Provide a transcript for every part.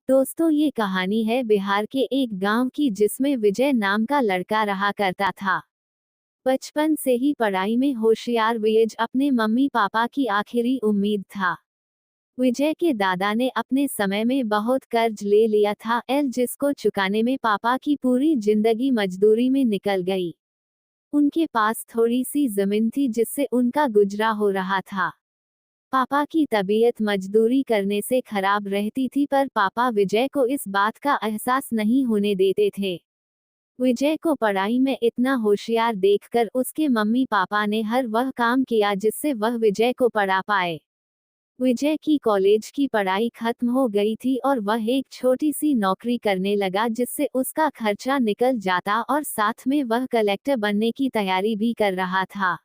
दोस्तों, ये कहानी है बिहार के एक गांव की जिसमें विजय नाम का लड़का रहा करता था। बचपन से ही पढ़ाई में होशियार विजय अपने मम्मी पापा की आखिरी उम्मीद था। विजय के दादा ने अपने समय में बहुत कर्ज ले लिया था जिसको चुकाने में पापा की पूरी जिंदगी मजदूरी में निकल गई। उनके पास थोड़ी सी जमीन थी जिससे उनका गुजरा हो रहा था। पापा की तबीयत मजदूरी करने से खराब रहती थी, पर पापा विजय को इस बात का एहसास नहीं होने देते थे। विजय को पढ़ाई में इतना होशियार देखकर उसके मम्मी पापा ने हर वह काम किया जिससे वह विजय को पढ़ा पाए। विजय की कॉलेज की पढ़ाई खत्म हो गई थी और वह एक छोटी सी नौकरी करने लगा जिससे उसका खर्चा निकल जाता और साथ में वह कलेक्टर बनने की तैयारी भी कर रहा था।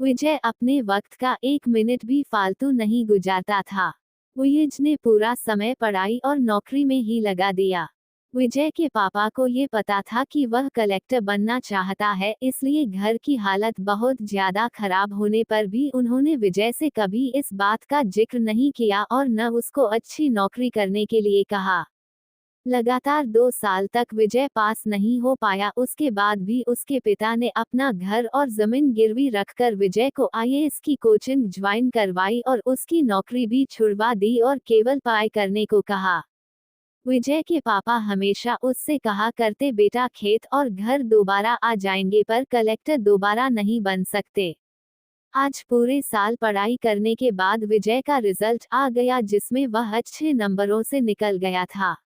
विजय अपने वक्त का एक मिनट भी फालतू नहीं गुजारता था। विजय ने पूरा समय पढ़ाई और नौकरी में ही लगा दिया। विजय के पापा को ये पता था कि वह कलेक्टर बनना चाहता है, इसलिए घर की हालत बहुत ज्यादा खराब होने पर भी उन्होंने विजय से कभी इस बात का जिक्र नहीं किया और न उसको अच्छी नौकरी करने के लिए कहा। लगातार 2 साल तक विजय पास नहीं हो पाया। उसके बाद भी उसके पिता ने अपना घर और जमीन गिरवी रखकर विजय को आईएएस की कोचिंग ज्वाइन करवाई और उसकी नौकरी भी छुड़वा दी और केवल पढ़ाई करने को कहा। विजय के पापा हमेशा उससे कहा करते, बेटा खेत और घर दोबारा आ जाएंगे पर कलेक्टर दोबारा नहीं बन सकते। आज पूरे साल पढ़ाई करने के बाद विजय का रिजल्ट आ गया जिसमें वह अच्छे नंबरों से निकल गया था।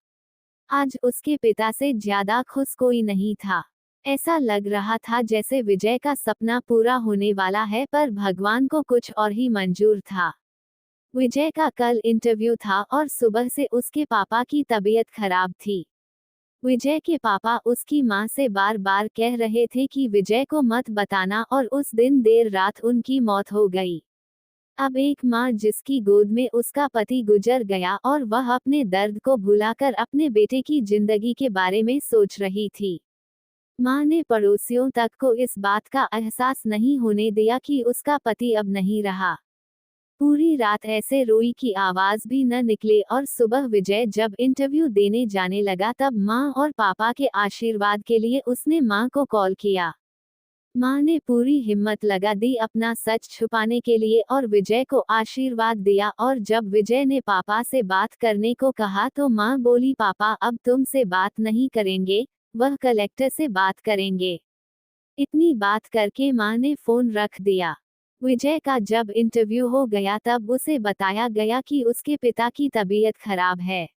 आज उसके पिता से ज्यादा खुश कोई नहीं था। ऐसा लग रहा था जैसे विजय का सपना पूरा होने वाला है, पर भगवान को कुछ और ही मंजूर था। विजय का कल इंटरव्यू था और सुबह से उसके पापा की तबीयत खराब थी। विजय के पापा उसकी मां से बार बार कह रहे थे कि विजय को मत बताना और उस दिन देर रात उनकी मौत हो गई। अब एक माँ जिसकी गोद में उसका पति गुजर गया और वह अपने दर्द को भुलाकर अपने बेटे की जिंदगी के बारे में सोच रही थी। माँ ने पड़ोसियों तक को इस बात का एहसास नहीं होने दिया कि उसका पति अब नहीं रहा। पूरी रात ऐसे रोई कि आवाज भी न निकले और सुबह विजय जब इंटरव्यू देने जाने लगा तब माँ और पापा के आशीर्वाद के लिए उसने माँ को कॉल किया। माँ ने पूरी हिम्मत लगा दी अपना सच छुपाने के लिए और विजय को आशीर्वाद दिया, और जब विजय ने पापा से बात करने को कहा तो माँ बोली, पापा अब तुमसे बात नहीं करेंगे, वह कलेक्टर से बात करेंगे। इतनी बात करके माँ ने फोन रख दिया। विजय का जब इंटरव्यू हो गया तब उसे बताया गया कि उसके पिता की तबीयत खराब है,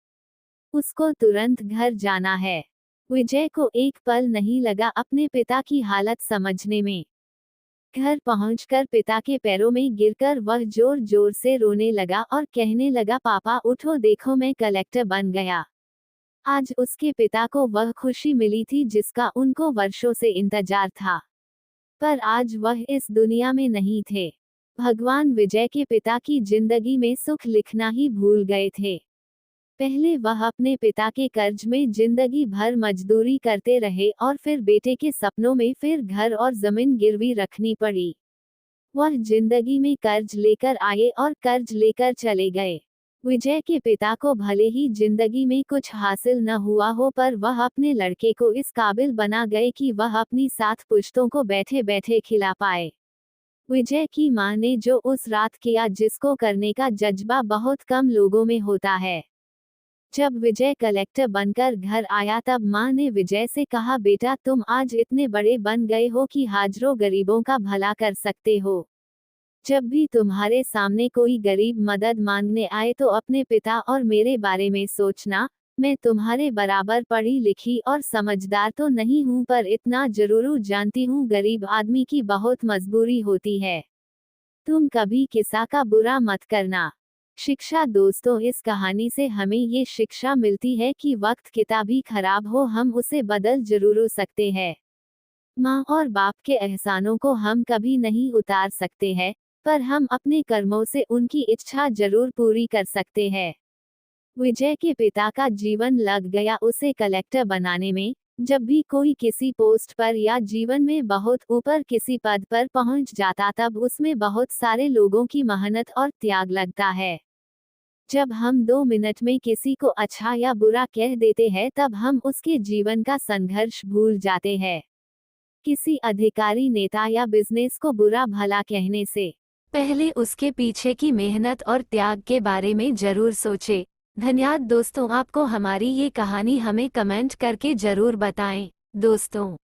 उसको तुरंत घर जाना है। विजय को एक पल नहीं लगा अपने पिता की हालत समझने में। घर पहुंचकर पिता के पैरों में गिरकर वह जोर जोर से रोने लगा और कहने लगा, पापा उठो, देखो मैं कलेक्टर बन गया। आज उसके पिता को वह खुशी मिली थी जिसका उनको वर्षों से इंतजार था, पर आज वह इस दुनिया में नहीं थे। भगवान विजय के पिता की जिंदगी में सुख लिखना ही भूल गए थे। पहले वह अपने पिता के कर्ज में जिंदगी भर मजदूरी करते रहे और फिर बेटे के सपनों में फिर घर और जमीन गिरवी रखनी पड़ी। वह जिंदगी में कर्ज लेकर आए और कर्ज लेकर चले गए। विजय के पिता को भले ही जिंदगी में कुछ हासिल न हुआ हो, पर वह अपने लड़के को इस काबिल बना गए कि वह अपनी 7 पुश्तों को बैठे बैठे खिला पाए। विजय की मां ने जो उस रात किया जिसको करने का जज्बा बहुत कम लोगों में होता है। जब विजय कलेक्टर बनकर घर आया तब माँ ने विजय से कहा, बेटा तुम आज इतने बड़े बन गए हो कि हाजरों गरीबों का भला कर सकते हो। जब भी तुम्हारे सामने कोई गरीब मदद मांगने आए तो अपने पिता और मेरे बारे में सोचना। मैं तुम्हारे बराबर पढ़ी लिखी और समझदार तो नहीं हूँ, पर इतना जरूर जानती हूँ गरीब आदमी की बहुत मजबूरी होती है। तुम कभी किसी का बुरा मत करना। शिक्षा दोस्तों, इस कहानी से हमें ये शिक्षा मिलती है कि वक्त कितना भी खराब हो हम उसे बदल जरूर सकते हैं। माँ और बाप के एहसानों को हम कभी नहीं उतार सकते हैं, पर हम अपने कर्मों से उनकी इच्छा जरूर पूरी कर सकते हैं। विजय के पिता का जीवन लग गया उसे कलेक्टर बनाने में। जब भी कोई किसी पोस्ट पर या जीवन में बहुत ऊपर किसी पद पर पहुंच जाता तब उसमें बहुत सारे लोगों की मेहनत और त्याग लगता है। जब हम 2 मिनट में किसी को अच्छा या बुरा कह देते हैं तब हम उसके जीवन का संघर्ष भूल जाते हैं। किसी अधिकारी, नेता या बिजनेस को बुरा भला कहने से पहले उसके पीछे की मेहनत और त्याग के बारे में जरूर सोचें। धन्यवाद दोस्तों, आपको हमारी ये कहानी हमें कमेंट करके जरूर बताएं। दोस्तों।